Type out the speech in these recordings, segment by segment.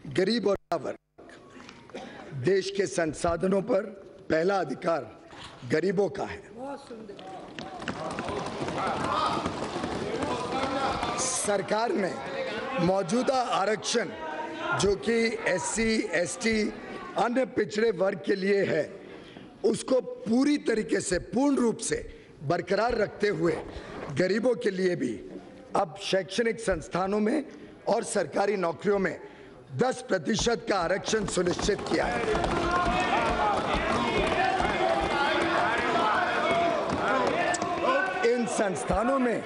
गरीब और वर्ग, देश के संसाधनों पर पहला अधिकार गरीबों का है। सरकार ने मौजूदा आरक्षण जो कि एससी, एसटी, अन्य पिछड़े वर्ग के लिए है, उसको पूरी तरीके से, पूर्ण रूप से बरकरार रखते हुए गरीबों के लिए भी अब शैक्षणिक संस्थानों में और सरकारी नौकरियों में 10% का आरक्षण सुनिश्चित किया है। इन संस्थानों में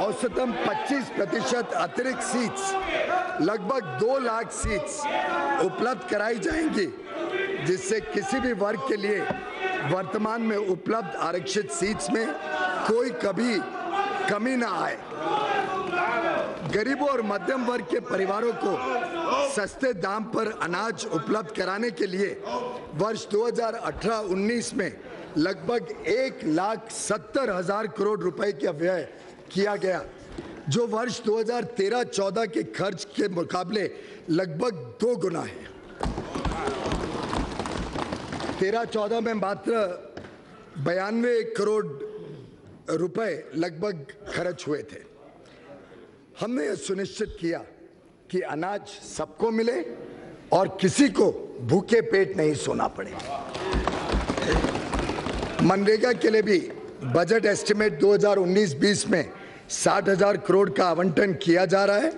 औसतन 25% अतिरिक्त सीट्स, लगभग 2 लाख सीट्स उपलब्ध कराई जाएंगी, जिससे किसी भी वर्ग के लिए वर्तमान में उपलब्ध आरक्षित सीट्स में कोई कभी कमी ना आए। गरीबों और मध्यम वर्ग के परिवारों को सस्ते दाम पर अनाज उपलब्ध कराने के लिए वर्ष 2018-19 में लगभग 1,70,000 करोड़ रुपए का व्यय किया गया, जो वर्ष 2013-14 के खर्च के मुकाबले लगभग 2 गुना है। 13-14 में मात्र 92 करोड़ रुपए लगभग खर्च हुए थे। हमने यह सुनिश्चित किया कि अनाज सबको मिले और किसी को भूखे पेट नहीं सोना पड़े। मनरेगा के लिए भी बजट एस्टिमेट 2019-20 में 60,000 करोड़ का आवंटन किया जा रहा है।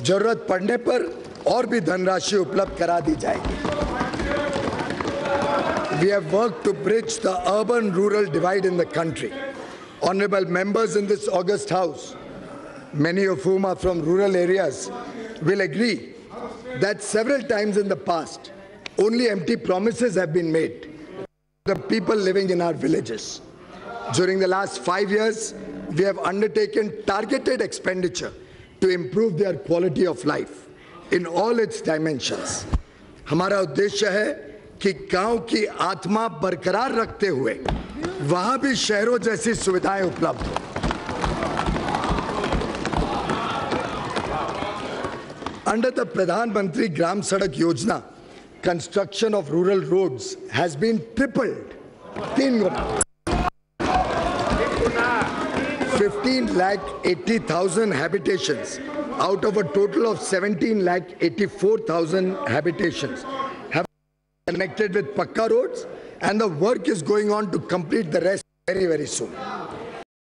जरूरत पड़ने पर और भी धनराशि उपलब्ध करा दी जाएगी। We have worked to bridge the urban-rural divide in the country. Honorable members in this august house, many of whom are from rural areas, will agree that several times in the past, only empty promises have been made to the people living in our villages. During the last 5 years, we have undertaken targeted expenditure to improve their quality of life in all its dimensions. हमारा उद्देश्य है कि गांव की आत्मा बरकरार रखते हुए वहां भी शहरों जैसी सुविधाएं उपलब्ध हो। Under the Pradhan Mantri Gram Sadak Yojana, construction of rural roads has been tripled, 3 guna. 15,80,000 habitations out of a total of 17,84,000 habitations have been connected with Pakka roads, and the work is going on to complete the rest very, very soon.